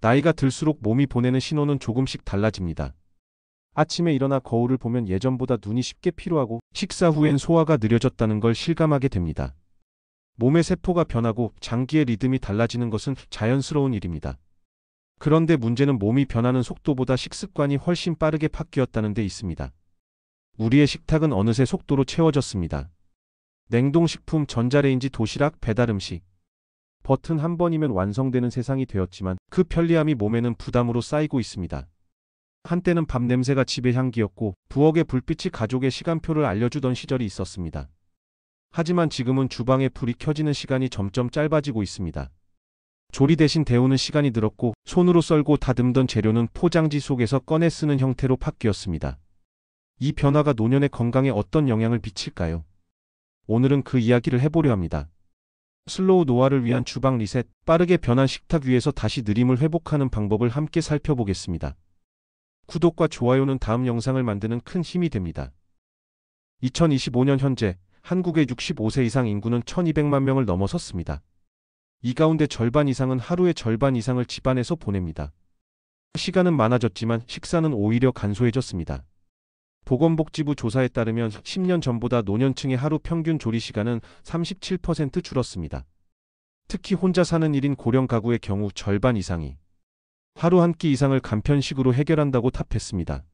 나이가 들수록 몸이 보내는 신호는 조금씩 달라집니다. 아침에 일어나 거울을 보면 예전보다 눈이 쉽게 피로하고 식사 후엔 소화가 느려졌다는 걸 실감하게 됩니다. 몸의 세포가 변하고 장기의 리듬이 달라지는 것은 자연스러운 일입니다. 그런데 문제는 몸이 변하는 속도보다 식습관이 훨씬 빠르게 바뀌었다는 데 있습니다. 우리의 식탁은 어느새 속도로 채워졌습니다. 냉동식품, 전자레인지, 도시락, 배달음식. 버튼 한 번이면 완성되는 세상이 되었지만 그 편리함이 몸에는 부담으로 쌓이고 있습니다. 한때는 밥 냄새가 집의 향기였고 부엌의 불빛이 가족의 시간표를 알려주던 시절이 있었습니다. 하지만 지금은 주방에 불이 켜지는 시간이 점점 짧아지고 있습니다. 조리 대신 데우는 시간이 늘었고 손으로 썰고 다듬던 재료는 포장지 속에서 꺼내 쓰는 형태로 바뀌었습니다. 이 변화가 노년의 건강에 어떤 영향을 미칠까요? 오늘은 그 이야기를 해보려 합니다. 슬로우 노화를 위한 주방 리셋, 빠르게 변한 식탁 위에서 다시 느림을 회복하는 방법을 함께 살펴보겠습니다. 구독과 좋아요는 다음 영상을 만드는 큰 힘이 됩니다. 2025년 현재 한국의 65세 이상 인구는 1200만 명을 넘어섰습니다. 이 가운데 절반 이상은 하루의 절반 이상을 집안에서 보냅니다. 시간은 많아졌지만 식사는 오히려 간소해졌습니다. 보건복지부 조사에 따르면 10년 전보다 노년층의 하루 평균 조리 시간은 37% 줄었습니다. 특히 혼자 사는 1인 고령 가구의 경우 절반 이상이 하루 한 끼 이상을 간편식으로 해결한다고 답했습니다.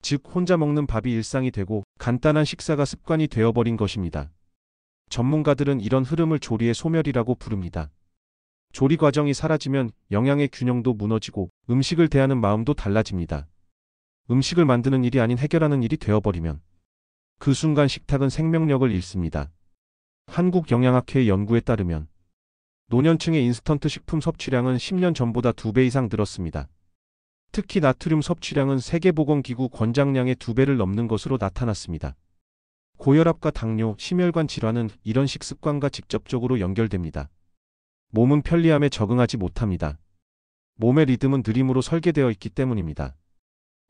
즉 혼자 먹는 밥이 일상이 되고 간단한 식사가 습관이 되어버린 것입니다. 전문가들은 이런 흐름을 조리의 소멸이라고 부릅니다. 조리 과정이 사라지면 영양의 균형도 무너지고 음식을 대하는 마음도 달라집니다. 음식을 만드는 일이 아닌 해결하는 일이 되어버리면 그 순간 식탁은 생명력을 잃습니다. 한국영양학회 연구에 따르면 노년층의 인스턴트 식품 섭취량은 10년 전보다 2배 이상 늘었습니다. 특히 나트륨 섭취량은 세계보건기구 권장량의 2배를 넘는 것으로 나타났습니다. 고혈압과 당뇨, 심혈관 질환은 이런 식습관과 직접적으로 연결됩니다. 몸은 편리함에 적응하지 못합니다. 몸의 리듬은 느림으로 설계되어 있기 때문입니다.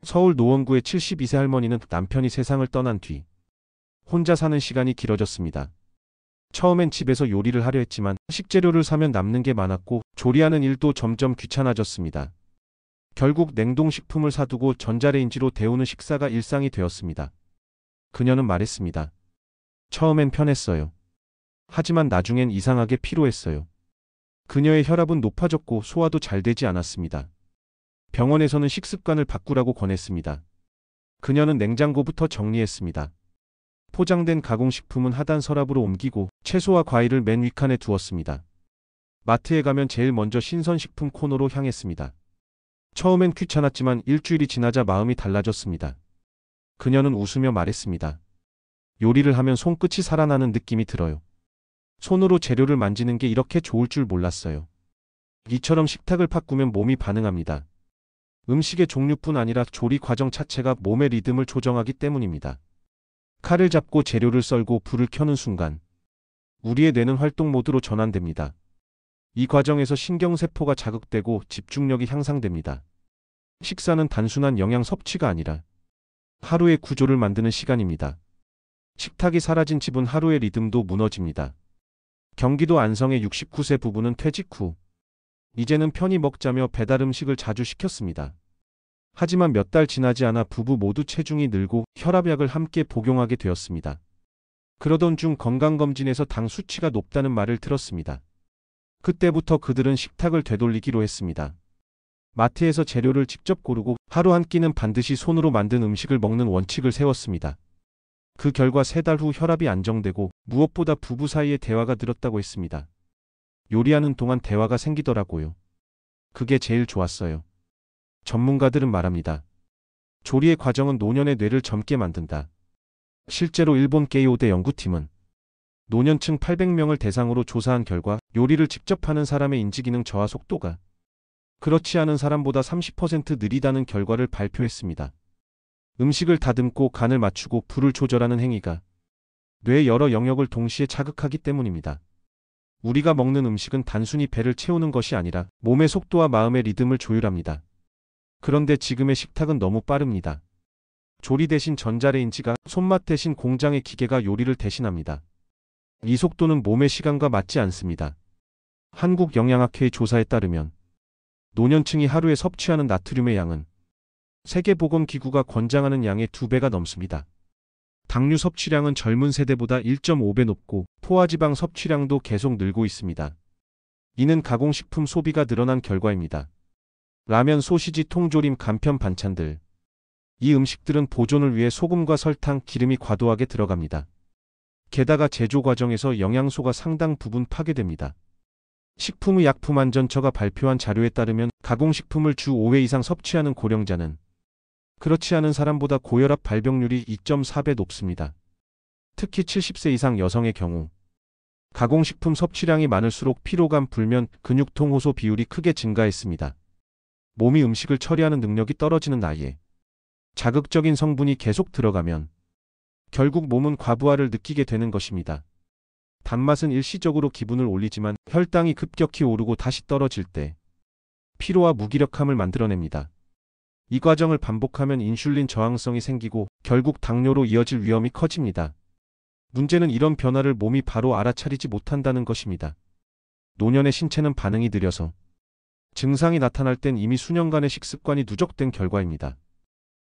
서울 노원구의 72세 할머니는 남편이 세상을 떠난 뒤 혼자 사는 시간이 길어졌습니다. 처음엔 집에서 요리를 하려 했지만 식재료를 사면 남는 게 많았고 조리하는 일도 점점 귀찮아졌습니다. 결국 냉동식품을 사두고 전자레인지로 데우는 식사가 일상이 되었습니다. 그녀는 말했습니다. 처음엔 편했어요. 하지만 나중엔 이상하게 피로했어요. 그녀의 혈압은 높아졌고 소화도 잘 되지 않았습니다. 병원에서는 식습관을 바꾸라고 권했습니다. 그녀는 냉장고부터 정리했습니다. 포장된 가공식품은 하단 서랍으로 옮기고 채소와 과일을 맨 윗칸에 두었습니다. 마트에 가면 제일 먼저 신선식품 코너로 향했습니다. 처음엔 귀찮았지만 일주일이 지나자 마음이 달라졌습니다. 그녀는 웃으며 말했습니다. 요리를 하면 손끝이 살아나는 느낌이 들어요. 손으로 재료를 만지는 게 이렇게 좋을 줄 몰랐어요. 이처럼 식탁을 바꾸면 몸이 반응합니다. 음식의 종류뿐 아니라 조리 과정 자체가 몸의 리듬을 조정하기 때문입니다. 칼을 잡고 재료를 썰고 불을 켜는 순간 우리의 뇌는 활동 모드로 전환됩니다. 이 과정에서 신경세포가 자극되고 집중력이 향상됩니다. 식사는 단순한 영양 섭취가 아니라 하루의 구조를 만드는 시간입니다. 식탁이 사라진 집은 하루의 리듬도 무너집니다. 경기도 안성의 69세 부부는 퇴직 후 이제는 편히 먹자며 배달 음식을 자주 시켰습니다. 하지만 몇 달 지나지 않아 부부 모두 체중이 늘고 혈압약을 함께 복용하게 되었습니다. 그러던 중 건강검진에서 당 수치가 높다는 말을 들었습니다. 그때부터 그들은 식탁을 되돌리기로 했습니다. 마트에서 재료를 직접 고르고 하루 한 끼는 반드시 손으로 만든 음식을 먹는 원칙을 세웠습니다. 그 결과 3달 후 혈압이 안정되고 무엇보다 부부 사이에 대화가 늘었다고 했습니다. 요리하는 동안 대화가 생기더라고요. 그게 제일 좋았어요. 전문가들은 말합니다. 조리의 과정은 노년의 뇌를 젊게 만든다. 실제로 일본 게이오대 연구팀은 노년층 800명을 대상으로 조사한 결과 요리를 직접 하는 사람의 인지기능 저하 속도가 그렇지 않은 사람보다 30% 느리다는 결과를 발표했습니다. 음식을 다듬고 간을 맞추고 불을 조절하는 행위가 뇌의 여러 영역을 동시에 자극하기 때문입니다. 우리가 먹는 음식은 단순히 배를 채우는 것이 아니라 몸의 속도와 마음의 리듬을 조율합니다. 그런데 지금의 식탁은 너무 빠릅니다. 조리 대신 전자레인지가, 손맛 대신 공장의 기계가 요리를 대신합니다. 이 속도는 몸의 시간과 맞지 않습니다. 한국영양학회 조사에 따르면 노년층이 하루에 섭취하는 나트륨의 양은 세계보건기구가 권장하는 양의 2배가 넘습니다. 당류 섭취량은 젊은 세대보다 1.5배 높고 포화지방 섭취량도 계속 늘고 있습니다. 이는 가공식품 소비가 늘어난 결과입니다. 라면, 소시지, 통조림, 간편 반찬들. 이 음식들은 보존을 위해 소금과 설탕, 기름이 과도하게 들어갑니다. 게다가 제조 과정에서 영양소가 상당 부분 파괴됩니다. 식품의약품안전처가 발표한 자료에 따르면 가공식품을 주 5회 이상 섭취하는 고령자는 그렇지 않은 사람보다 고혈압 발병률이 2.4배 높습니다. 특히 70세 이상 여성의 경우 가공식품 섭취량이 많을수록 피로감, 불면, 근육통, 호소 비율이 크게 증가했습니다. 몸이 음식을 처리하는 능력이 떨어지는 나이에 자극적인 성분이 계속 들어가면 결국 몸은 과부하를 느끼게 되는 것입니다. 단맛은 일시적으로 기분을 올리지만 혈당이 급격히 오르고 다시 떨어질 때 피로와 무기력함을 만들어냅니다. 이 과정을 반복하면 인슐린 저항성이 생기고 결국 당뇨로 이어질 위험이 커집니다. 문제는 이런 변화를 몸이 바로 알아차리지 못한다는 것입니다. 노년의 신체는 반응이 느려서 증상이 나타날 땐 이미 수년간의 식습관이 누적된 결과입니다.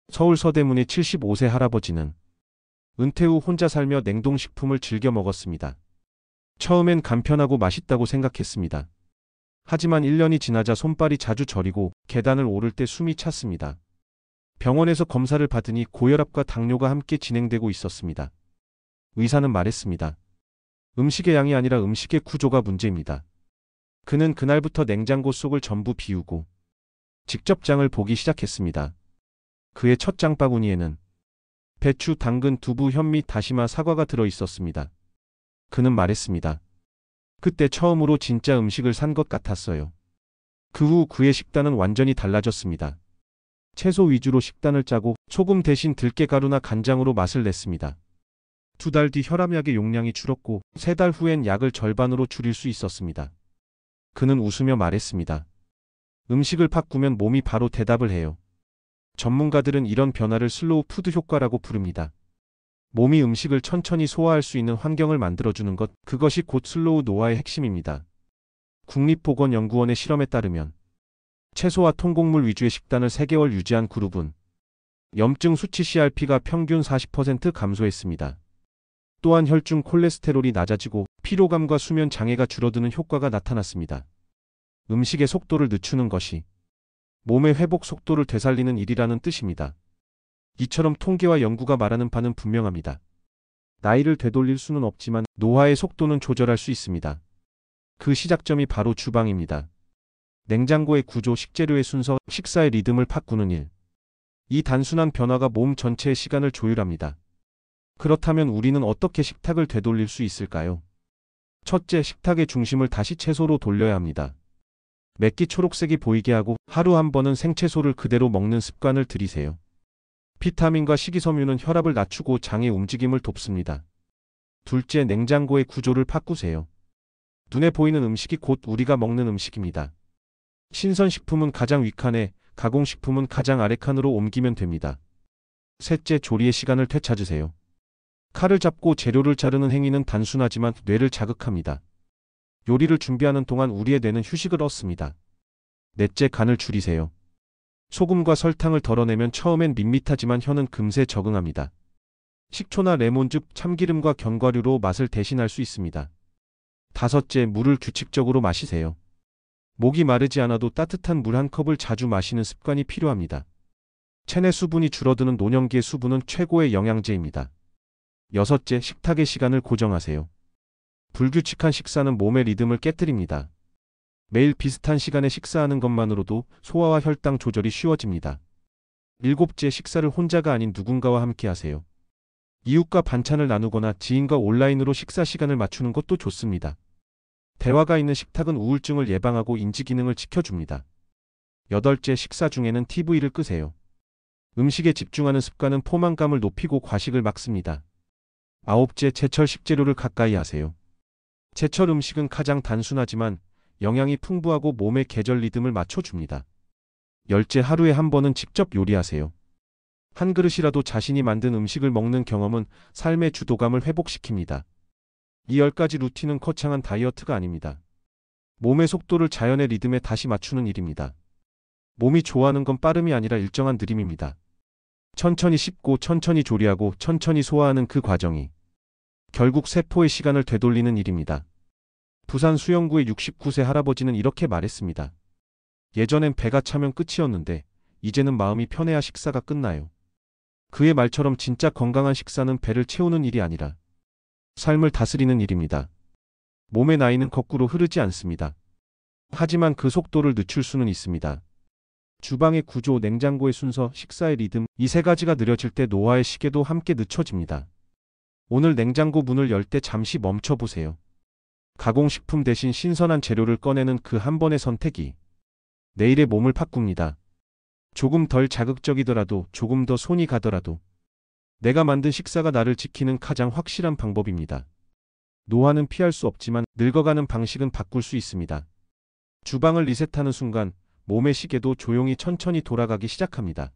서울 서대문의 75세 할아버지는 은퇴 후 혼자 살며 냉동식품을 즐겨 먹었습니다. 처음엔 간편하고 맛있다고 생각했습니다. 하지만 1년이 지나자 손발이 자주 저리고 계단을 오를 때 숨이 찼습니다. 병원에서 검사를 받으니 고혈압과 당뇨가 함께 진행되고 있었습니다. 의사는 말했습니다. 음식의 양이 아니라 음식의 구조가 문제입니다. 그는 그날부터 냉장고 속을 전부 비우고 직접 장을 보기 시작했습니다. 그의 첫 장바구니에는 배추, 당근, 두부, 현미, 다시마, 사과가 들어 있었습니다. 그는 말했습니다. 그때 처음으로 진짜 음식을 산 것 같았어요. 그 후 그의 식단은 완전히 달라졌습니다. 채소 위주로 식단을 짜고 소금 대신 들깨가루나 간장으로 맛을 냈습니다. 2달 뒤 혈압약의 용량이 줄었고 3달 후엔 약을 절반으로 줄일 수 있었습니다. 그는 웃으며 말했습니다. 음식을 바꾸면 몸이 바로 대답을 해요. 전문가들은 이런 변화를 슬로우 푸드 효과라고 부릅니다. 몸이 음식을 천천히 소화할 수 있는 환경을 만들어주는 것, 그것이 곧 슬로우 노화의 핵심입니다. 국립보건연구원의 실험에 따르면 채소와 통곡물 위주의 식단을 3개월 유지한 그룹은 염증 수치 CRP가 평균 40% 감소했습니다. 또한 혈중 콜레스테롤이 낮아지고 피로감과 수면 장애가 줄어드는 효과가 나타났습니다. 음식의 속도를 늦추는 것이 몸의 회복 속도를 되살리는 일이라는 뜻입니다. 이처럼 통계와 연구가 말하는 바는 분명합니다. 나이를 되돌릴 수는 없지만 노화의 속도는 조절할 수 있습니다. 그 시작점이 바로 주방입니다. 냉장고의 구조, 식재료의 순서, 식사의 리듬을 바꾸는 일. 이 단순한 변화가 몸 전체의 시간을 조율합니다. 그렇다면 우리는 어떻게 식탁을 되돌릴 수 있을까요? 첫째, 식탁의 중심을 다시 채소로 돌려야 합니다. 맵기 초록색이 보이게 하고 하루 한 번은 생채소를 그대로 먹는 습관을 들이세요. 비타민과 식이섬유는 혈압을 낮추고 장의 움직임을 돕습니다. 둘째, 냉장고의 구조를 바꾸세요. 눈에 보이는 음식이 곧 우리가 먹는 음식입니다. 신선식품은 가장 윗칸에, 가공식품은 가장 아래칸으로 옮기면 됩니다. 셋째, 조리의 시간을 되찾으세요. 칼을 잡고 재료를 자르는 행위는 단순하지만 뇌를 자극합니다. 요리를 준비하는 동안 우리의 뇌는 휴식을 얻습니다. 넷째, 간을 줄이세요. 소금과 설탕을 덜어내면 처음엔 밋밋하지만 혀는 금세 적응합니다. 식초나 레몬즙, 참기름과 견과류로 맛을 대신할 수 있습니다. 다섯째, 물을 규칙적으로 마시세요. 목이 마르지 않아도 따뜻한 물 한 컵을 자주 마시는 습관이 필요합니다. 체내 수분이 줄어드는 노년기의 수분은 최고의 영양제입니다. 여섯째, 식탁의 시간을 고정하세요. 불규칙한 식사는 몸의 리듬을 깨뜨립니다. 매일 비슷한 시간에 식사하는 것만으로도 소화와 혈당 조절이 쉬워집니다. 일곱째, 식사를 혼자가 아닌 누군가와 함께 하세요. 이웃과 반찬을 나누거나 지인과 온라인으로 식사 시간을 맞추는 것도 좋습니다. 대화가 있는 식탁은 우울증을 예방하고 인지 기능을 지켜줍니다. 여덟째, 식사 중에는 TV를 끄세요. 음식에 집중하는 습관은 포만감을 높이고 과식을 막습니다. 아홉째, 제철 식재료를 가까이 하세요. 제철 음식은 가장 단순하지만 영양이 풍부하고 몸의 계절 리듬을 맞춰줍니다. 열째, 하루에 한 번은 직접 요리하세요. 한 그릇이라도 자신이 만든 음식을 먹는 경험은 삶의 주도감을 회복시킵니다. 이 10가지 루틴은 거창한 다이어트가 아닙니다. 몸의 속도를 자연의 리듬에 다시 맞추는 일입니다. 몸이 좋아하는 건 빠름이 아니라 일정한 느림입니다. 천천히 씹고 천천히 조리하고 천천히 소화하는 그 과정이 결국 세포의 시간을 되돌리는 일입니다. 부산 수영구의 69세 할아버지는 이렇게 말했습니다. 예전엔 배가 차면 끝이었는데 이제는 마음이 편해야 식사가 끝나요. 그의 말처럼 진짜 건강한 식사는 배를 채우는 일이 아니라 삶을 다스리는 일입니다. 몸의 나이는 거꾸로 흐르지 않습니다. 하지만 그 속도를 늦출 수는 있습니다. 주방의 구조, 냉장고의 순서, 식사의 리듬, 이 세 가지가 느려질 때 노화의 시계도 함께 늦춰집니다. 오늘 냉장고 문을 열 때 잠시 멈춰보세요. 가공식품 대신 신선한 재료를 꺼내는 그 한 번의 선택이 내일의 몸을 바꿉니다. 조금 덜 자극적이더라도, 조금 더 손이 가더라도 내가 만든 식사가 나를 지키는 가장 확실한 방법입니다. 노화는 피할 수 없지만 늙어가는 방식은 바꿀 수 있습니다. 주방을 리셋하는 순간 몸의 시계도 조용히 천천히 돌아가기 시작합니다.